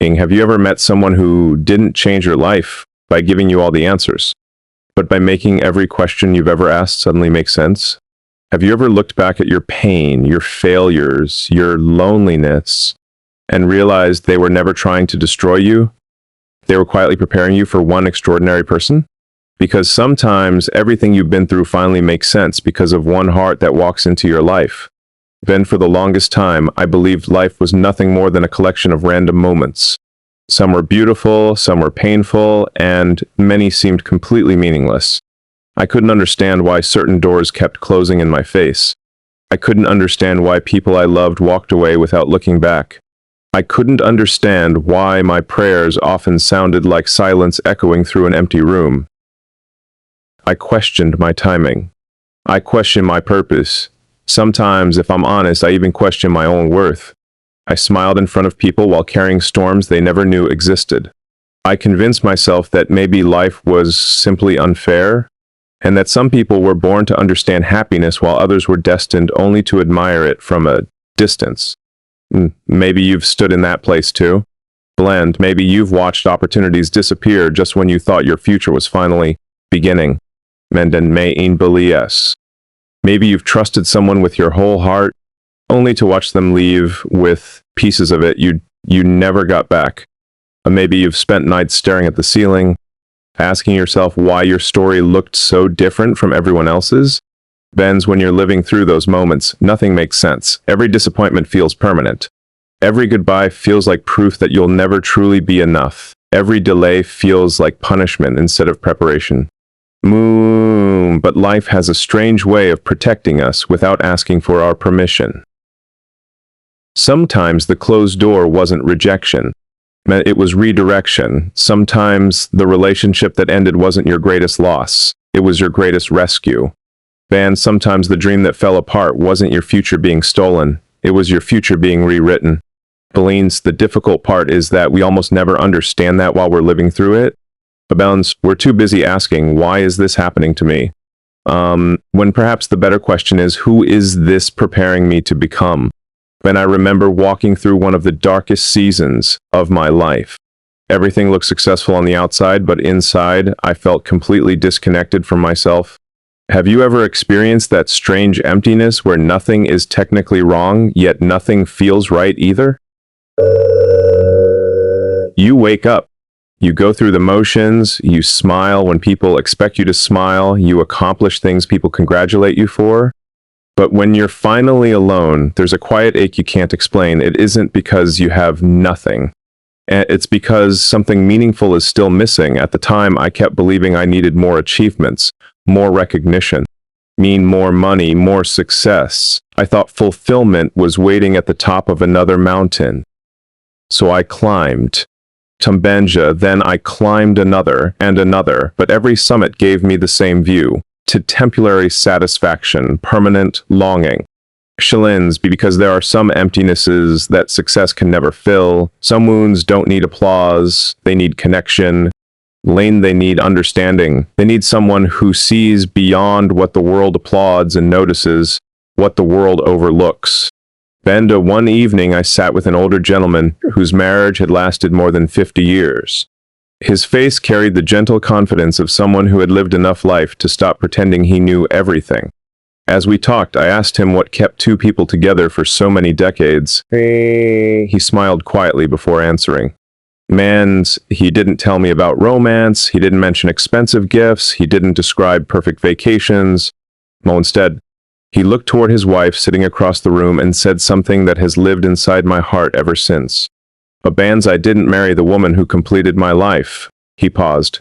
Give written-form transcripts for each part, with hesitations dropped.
Have you ever met someone who didn't change your life by giving you all the answers, but by making every question you've ever asked suddenly make sense? Have you ever looked back at your pain, your failures, your loneliness, and realized they were never trying to destroy you? They were quietly preparing you for one extraordinary person? Because sometimes everything you've been through finally makes sense because of one heart that walks into your life. Then for the longest time, I believed life was nothing more than a collection of random moments. Some were beautiful, some were painful, and many seemed completely meaningless. I couldn't understand why certain doors kept closing in my face. I couldn't understand why people I loved walked away without looking back. I couldn't understand why my prayers often sounded like silence echoing through an empty room. I questioned my timing. I questioned my purpose. Sometimes, if I'm honest, I even questioned my own worth. I smiled in front of people while carrying storms they never knew existed. I convinced myself that maybe life was simply unfair, and that some people were born to understand happiness while others were destined only to admire it from a distance. Maybe you've stood in that place too. Blend, maybe you've watched opportunities disappear just when you thought your future was finally beginning. Menden Mayin Belias. Maybe you've trusted someone with your whole heart, only to watch them leave with pieces of it you never got back. Or maybe you've spent nights staring at the ceiling, asking yourself why your story looked so different from everyone else's. Benz, when you're living through those moments, nothing makes sense. Every disappointment feels permanent. Every goodbye feels like proof that you'll never truly be enough. Every delay feels like punishment instead of preparation. But life has a strange way of protecting us without asking for our permission. Sometimes the closed door wasn't rejection. It was redirection. Sometimes the relationship that ended wasn't your greatest loss. It was your greatest rescue. And sometimes the dream that fell apart wasn't your future being stolen. It was your future being rewritten. Belines, the difficult part is that we almost never understand that while we're living through it. Abounds, we're too busy asking, why is this happening to me? When perhaps the better question is, who is this preparing me to become? When I remember walking through one of the darkest seasons of my life. Everything looked successful on the outside, but inside, I felt completely disconnected from myself. Have you ever experienced that strange emptiness where nothing is technically wrong, yet nothing feels right either? You wake up. You go through the motions, you smile when people expect you to smile, you accomplish things people congratulate you for. But when you're finally alone, there's a quiet ache you can't explain. It isn't because you have nothing. It's because something meaningful is still missing. At the time, I kept believing I needed more achievements, more recognition, more money, more success. I thought fulfillment was waiting at the top of another mountain. So I climbed. Tumbanja, then I climbed another and another, but every summit gave me the same view, to temporary satisfaction, permanent longing. Shillings, because there are some emptinesses that success can never fill. Some wounds don't need applause, they need connection. Lane, they need understanding. They need someone who sees beyond what the world applauds and notices what the world overlooks. Benda, one evening I sat with an older gentleman whose marriage had lasted more than 50 years. His face carried the gentle confidence of someone who had lived enough life to stop pretending he knew everything. As we talked, I asked him what kept two people together for so many decades. He smiled quietly before answering. He didn't tell me about romance, he didn't mention expensive gifts, he didn't describe perfect vacations. Instead, he looked toward his wife sitting across the room and said something that has lived inside my heart ever since. I didn't marry the woman who completed my life. He paused.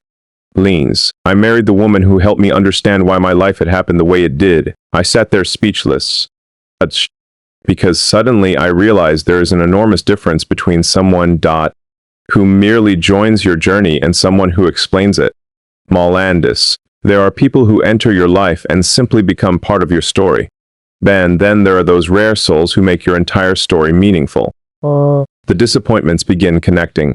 Leans, I married the woman who helped me understand why my life had happened the way it did. I sat there speechless. Because suddenly I realized there is an enormous difference between someone who merely joins your journey and someone who explains it. Malandis, there are people who enter your life and simply become part of your story. Then there are those rare souls who make your entire story meaningful. The disappointments begin connecting.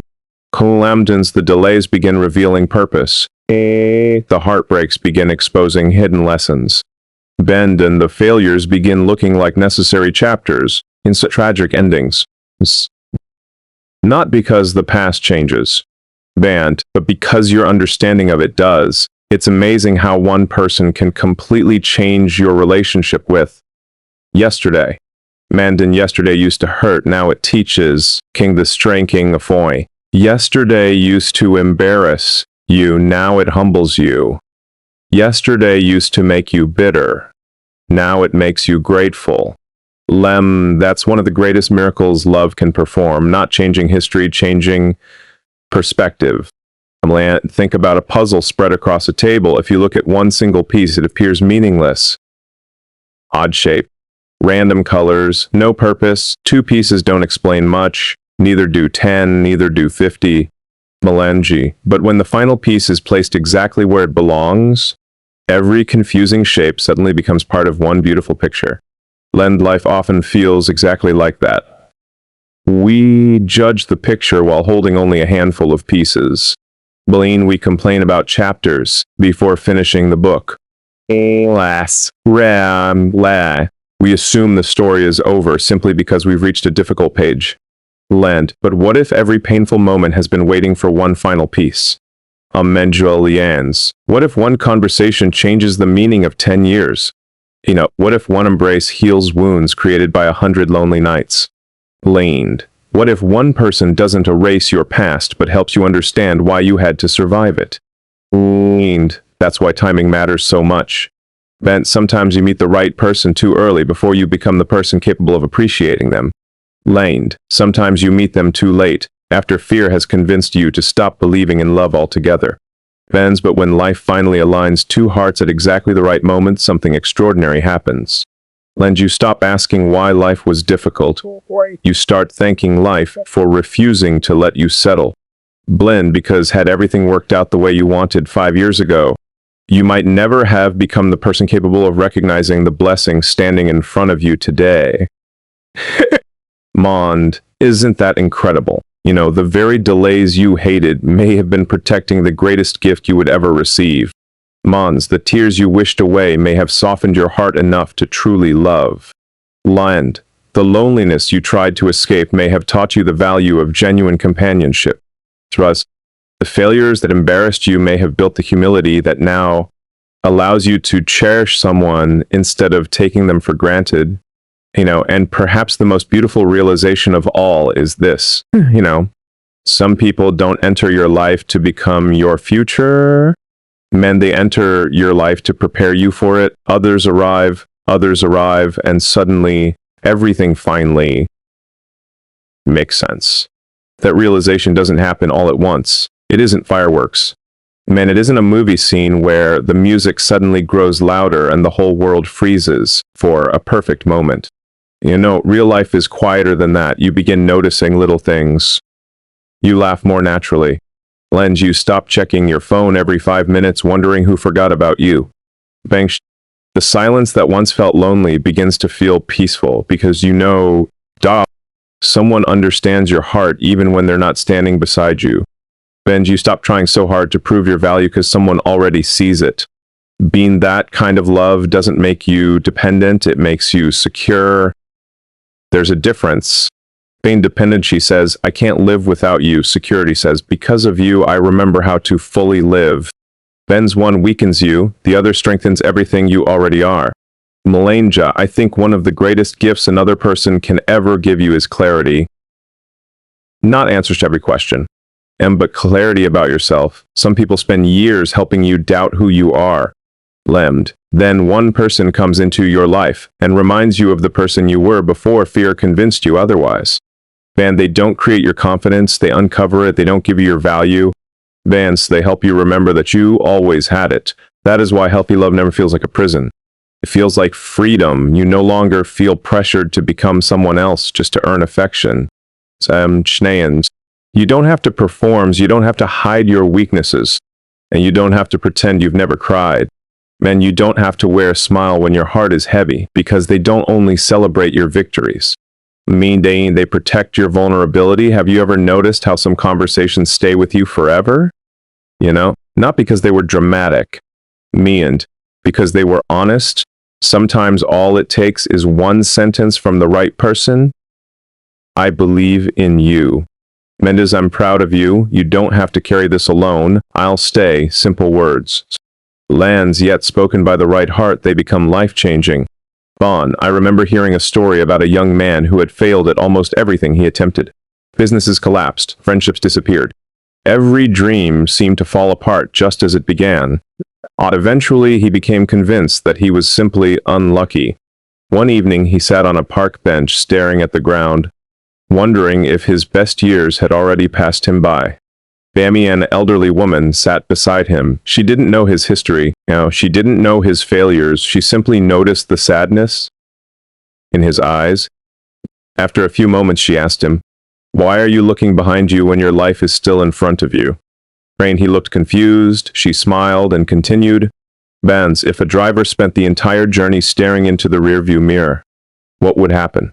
The delays begin revealing purpose. The heartbreaks begin exposing hidden lessons. And the failures begin looking like necessary chapters in such tragic endings. Not because the past changes, but because your understanding of it does. It's amazing how one person can completely change your relationship with yesterday. Mandan yesterday used to hurt, now it teaches. King the strain, king the foy. Yesterday used to embarrass you, now it humbles you. Yesterday used to make you bitter, now it makes you grateful. That's one of the greatest miracles love can perform, not changing history, changing perspective. Think about a puzzle spread across a table. If you look at one single piece, it appears meaningless. Odd shape, random colors, no purpose. Two pieces don't explain much. Neither do 10, neither do 50. Melange. But when the final piece is placed exactly where it belongs, every confusing shape suddenly becomes part of one beautiful picture. Life often feels exactly like that. We judge the picture while holding only a handful of pieces. We complain about chapters before finishing the book. We assume the story is over simply because we've reached a difficult page. But what if every painful moment has been waiting for one final piece? What if one conversation changes the meaning of 10 years? What if one embrace heals wounds created by 100 lonely nights? What if one person doesn't erase your past but helps you understand why you had to survive it? That's why timing matters so much. Sometimes you meet the right person too early before you become the person capable of appreciating them. Sometimes you meet them too late, after fear has convinced you to stop believing in love altogether. But when life finally aligns two hearts at exactly the right moment, something extraordinary happens. You stop asking why life was difficult. You start thanking life for refusing to let you settle. Because had everything worked out the way you wanted 5 years ago, you might never have become the person capable of recognizing the blessing standing in front of you today. Isn't that incredible? The very delays you hated may have been protecting the greatest gift you would ever receive. The tears you wished away may have softened your heart enough to truly love. The loneliness you tried to escape may have taught you the value of genuine companionship. The failures that embarrassed you may have built the humility that now allows you to cherish someone instead of taking them for granted. And perhaps the most beautiful realization of all is this, some people don't enter your life to become your future. They enter your life to prepare you for it. Others arrive, and suddenly everything finally makes sense. That realization doesn't happen all at once. It isn't fireworks. It isn't a movie scene where the music suddenly grows louder and the whole world freezes for a perfect moment. Real life is quieter than that. You begin noticing little things. You laugh more naturally. You stop checking your phone every 5 minutes wondering who forgot about you. The silence that once felt lonely begins to feel peaceful because someone understands your heart even when they're not standing beside you. You stop trying so hard to prove your value because someone already sees it. Being that kind of love doesn't make you dependent, it makes you secure. There's a difference. Being dependent, she says, I can't live without you. Security says, because of you, I remember how to fully live. One weakens you, the other strengthens everything you already are. Melanja, I think one of the greatest gifts another person can ever give you is clarity. Not answers to every question, but clarity about yourself. Some people spend years helping you doubt who you are. Then one person comes into your life and reminds you of the person you were before fear convinced you otherwise. They don't create your confidence, they uncover it, they don't give you your value. They help you remember that you always had it. That is why healthy love never feels like a prison. It feels like freedom. You no longer feel pressured to become someone else just to earn affection. You don't have to perform, you don't have to hide your weaknesses, and you don't have to pretend you've never cried. You don't have to wear a smile when your heart is heavy, because they don't only celebrate your victories. They protect your vulnerability. Have you ever noticed how some conversations stay with you forever? Not because they were dramatic, because they were honest. Sometimes all it takes is one sentence from the right person. I believe in you. Mendez, I'm proud of you. You don't have to carry this alone. I'll stay. Simple words. Lands, yet spoken by the right heart, they become life-changing. Bon, I remember hearing a story about a young man who had failed at almost everything he attempted. Businesses collapsed. Friendships disappeared. Every dream seemed to fall apart just as it began. Eventually, he became convinced that he was simply unlucky. One evening, he sat on a park bench staring at the ground, wondering if his best years had already passed him by. Bammy, an elderly woman, sat beside him. She didn't know his history. She didn't know his failures. She simply noticed the sadness in his eyes. After a few moments, she asked him, "Why are you looking behind you when your life is still in front of you?" He looked confused. She smiled and continued, "Benz, if a driver spent the entire journey staring into the rearview mirror, what would happen?"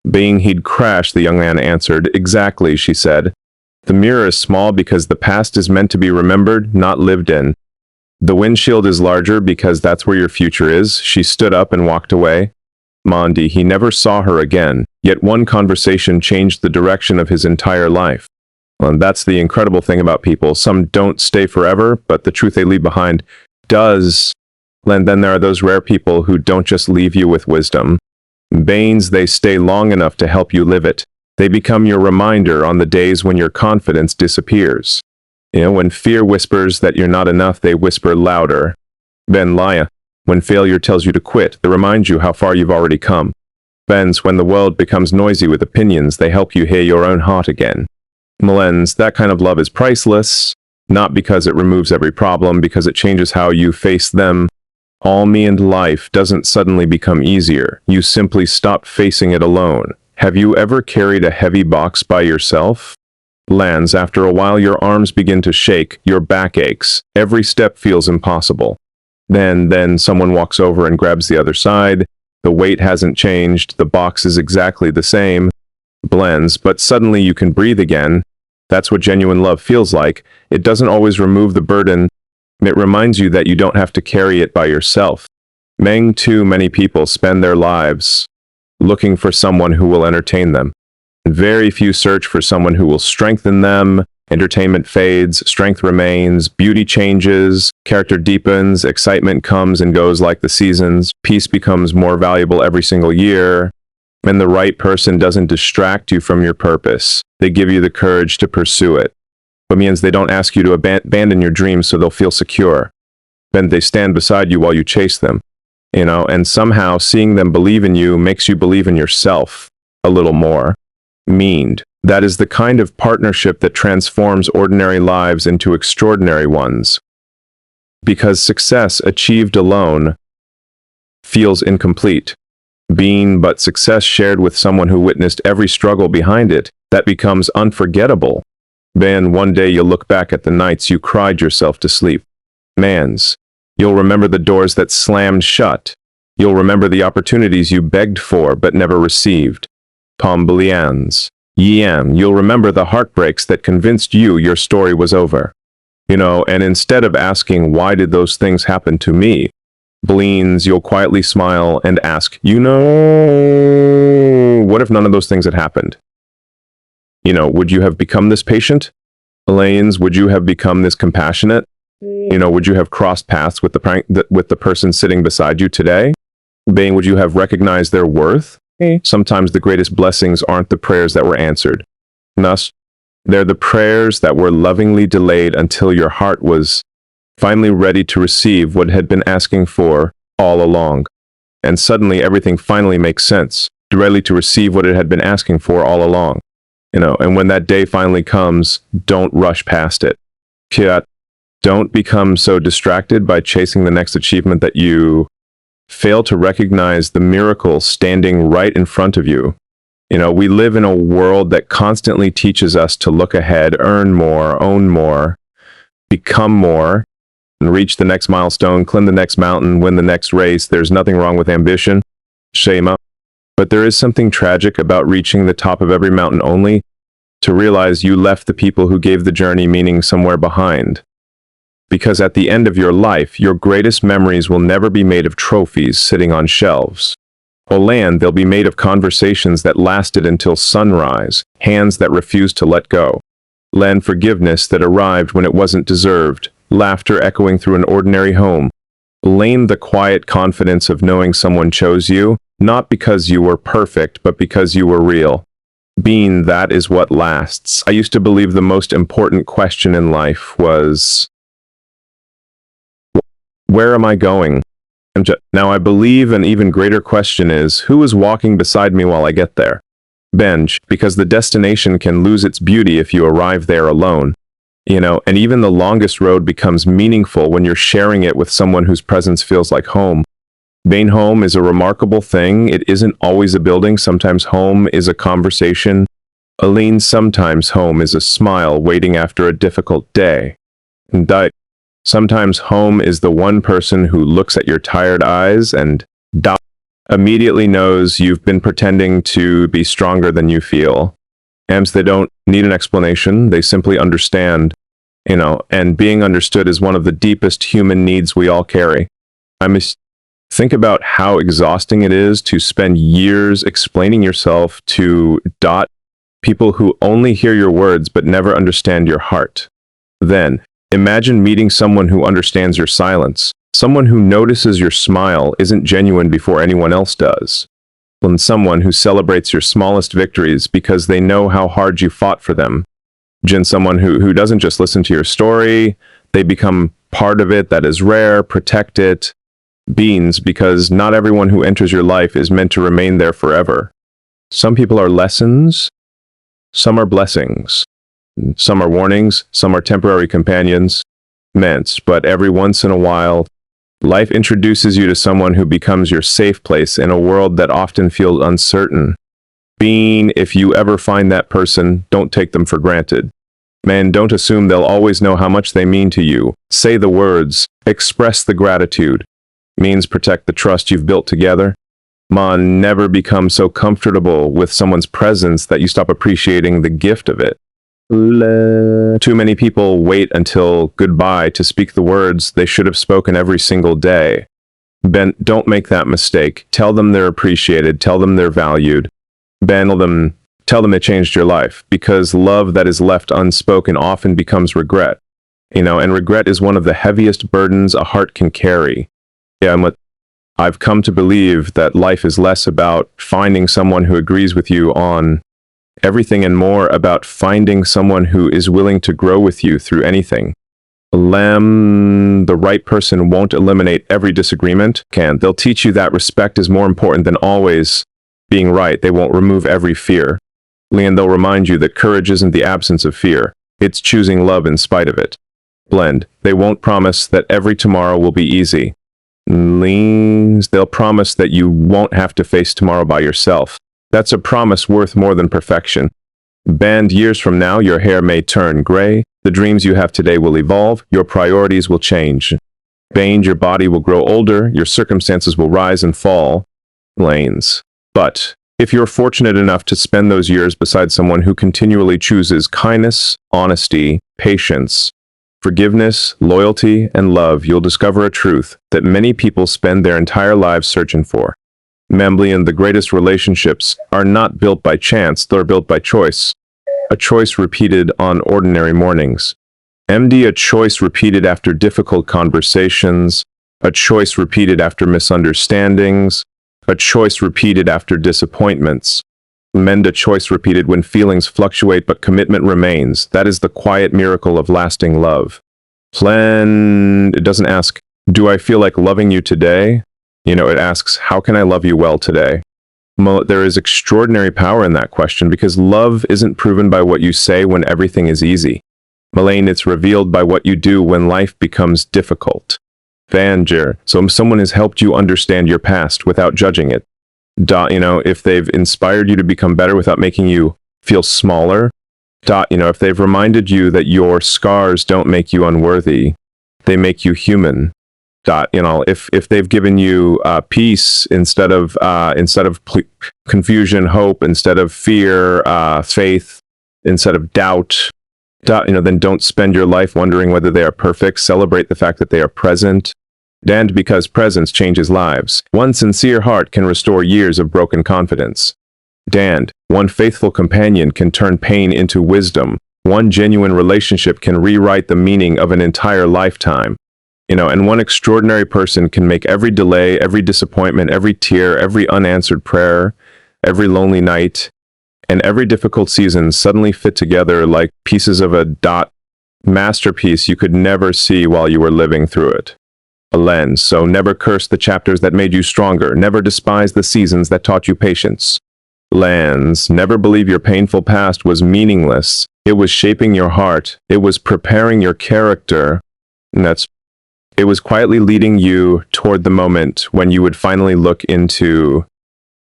Being he'd crash, the young man answered. "Exactly," she said. "The mirror is small because the past is meant to be remembered, not lived in. The windshield is larger because that's where your future is." She stood up and walked away. Mondi, he never saw her again, yet one conversation changed the direction of his entire life. And that's the incredible thing about people. Some don't stay forever, but the truth they leave behind does. And then there are those rare people who don't just leave you with wisdom. Banes, they stay long enough to help you live it. They become your reminder on the days when your confidence disappears. When fear whispers that you're not enough, they whisper louder. Ben Laya, when failure tells you to quit, they remind you how far you've already come. Benz, when the world becomes noisy with opinions, they help you hear your own heart again. Melens, that kind of love is priceless, not because it removes every problem, because it changes how you face them. All me and life doesn't suddenly become easier. You simply stop facing it alone. Have you ever carried a heavy box by yourself? Lands, after a while your arms begin to shake, your back aches, every step feels impossible. Then someone walks over and grabs the other side. The weight hasn't changed, the box is exactly the same. Blends, but suddenly you can breathe again. That's what genuine love feels like. It doesn't always remove the burden. It reminds you that you don't have to carry it by yourself. Too many people spend their lives looking for someone who will entertain them. Very few search for someone who will strengthen them. Entertainment fades, strength remains, beauty changes, character deepens, excitement comes and goes like the seasons, peace becomes more valuable every single year. And the right person doesn't distract you from your purpose. They give you the courage to pursue it. It means they don't ask you to abandon your dreams so they'll feel secure. Then they stand beside you while you chase them. And somehow seeing them believe in you makes you believe in yourself a little more. That is the kind of partnership that transforms ordinary lives into extraordinary ones. Because success achieved alone feels incomplete. But success shared with someone who witnessed every struggle behind it, that becomes unforgettable. Then one day you'll look back at the nights you cried yourself to sleep. You'll remember the doors that slammed shut. You'll remember the opportunities you begged for but never received. You'll remember the heartbreaks that convinced you your story was over. And instead of asking, why did those things happen to me? You'll quietly smile and ask, what if none of those things had happened? Would you have become this patient? Elaines, would you have become this compassionate? Would you have crossed paths with the person sitting beside you today? Would you have recognized their worth? Sometimes the greatest blessings aren't the prayers that were answered. They're the prayers that were lovingly delayed until your heart was finally ready to receive what it had been asking for all along. And suddenly everything finally makes sense, ready to receive what it had been asking for all along. And when that day finally comes, don't rush past it. Don't become so distracted by chasing the next achievement that you fail to recognize the miracle standing right in front of you. We live in a world that constantly teaches us to look ahead, earn more, own more, become more, and reach the next milestone, climb the next mountain, win the next race. There's nothing wrong with ambition, shema. But there is something tragic about reaching the top of every mountain only to realize you left the people who gave the journey meaning somewhere behind. Because at the end of your life, your greatest memories will never be made of trophies sitting on shelves. Olan, they'll be made of conversations that lasted until sunrise, hands that refused to let go. Len, forgiveness that arrived when it wasn't deserved, laughter echoing through an ordinary home. Lane, the quiet confidence of knowing someone chose you, not because you were perfect, but because you were real. Being, that is what lasts. I used to believe the most important question in life was, where am I going? Now I believe an even greater question is, who is walking beside me while I get there? Benj, because the destination can lose its beauty if you arrive there alone. And even the longest road becomes meaningful when you're sharing it with someone whose presence feels like home. Being home is a remarkable thing. It isn't always a building. Sometimes home is a conversation. Aline, sometimes home is a smile waiting after a difficult day. Sometimes home is the one person who looks at your tired eyes and immediately knows you've been pretending to be stronger than you feel. They don't need an explanation. They simply understand, and being understood is one of the deepest human needs we all carry. Think about how exhausting it is to spend years explaining yourself to people who only hear your words but never understand your heart. Then, imagine meeting someone who understands your silence, someone who notices your smile isn't genuine before anyone else does. And someone who celebrates your smallest victories because they know how hard you fought for them. Someone who doesn't just listen to your story, they become part of it. That is rare. Protect it. Beans, because not everyone who enters your life is meant to remain there forever. Some people are lessons, some are blessings, some are warnings, some are temporary companions, but every once in a while, life introduces you to someone who becomes your safe place in a world that often feels uncertain. If you ever find that person, don't take them for granted. Don't assume they'll always know how much they mean to you. Say the words, express the gratitude. Protect the trust you've built together. Never become so comfortable with someone's presence that you stop appreciating the gift of it. Too many people wait until goodbye to speak the words they should have spoken every single day. Don't make that mistake. Tell them they're appreciated. Tell them they're valued. Tell them it changed your life, because love that is left unspoken often becomes regret. And regret is one of the heaviest burdens a heart can carry. I've come to believe that life is less about finding someone who agrees with you on everything and more about finding someone who is willing to grow with you through anything. The right person won't eliminate every disagreement. They'll teach you that respect is more important than always being right. They won't remove every fear. They'll remind you that courage isn't the absence of fear. It's choosing love in spite of it. They won't promise that every tomorrow will be easy. They'll promise that you won't have to face tomorrow by yourself. That's a promise worth more than perfection. Years from now, your hair may turn gray, the dreams you have today will evolve, your priorities will change. Your body will grow older, your circumstances will rise and fall. But if you're fortunate enough to spend those years beside someone who continually chooses kindness, honesty, patience, forgiveness, loyalty, and love, you'll discover a truth that many people spend their entire lives searching for. The greatest relationships are not built by chance, they're built by choice. A choice repeated on ordinary mornings. A choice repeated after difficult conversations. A choice repeated after misunderstandings. A choice repeated after disappointments. A choice repeated when feelings fluctuate but commitment remains. That is the quiet miracle of lasting love. It doesn't ask, do I feel like loving you today? It asks, how can I love you well today? There is extraordinary power in that question, because love isn't proven by what you say when everything is easy. It's revealed by what you do when life becomes difficult. So someone has helped you understand your past without judging it. If they've inspired you to become better without making you feel smaller. If they've reminded you that your scars don't make you unworthy, they make you human. If they've given you peace instead of confusion, hope instead of fear, faith instead of doubt, then don't spend your life wondering whether they are perfect. Celebrate the fact that they are present. And because presence changes lives, one sincere heart can restore years of broken confidence. And one faithful companion can turn pain into wisdom. One genuine relationship can rewrite the meaning of an entire lifetime. And one extraordinary person can make every delay, every disappointment, every tear, every unanswered prayer, every lonely night, and every difficult season suddenly fit together like pieces of a masterpiece you could never see while you were living through it. A lens, so never curse the chapters that made you stronger, never despise the seasons that taught you patience. Lens, never believe your painful past was meaningless. It was shaping your heart, it was preparing your character, and it was quietly leading you toward the moment when you would finally look into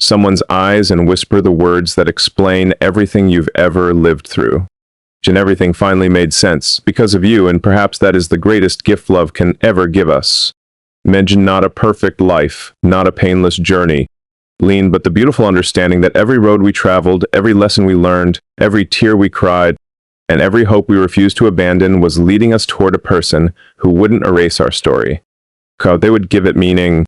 someone's eyes and whisper the words that explain everything you've ever lived through. And everything finally made sense because of you, and perhaps that is the greatest gift love can ever give us. Imagine not a perfect life, not a painless journey, but the beautiful understanding that every road we traveled, every lesson we learned, every tear we cried, and every hope we refused to abandon was leading us toward a person who wouldn't erase our story. They would give it meaning.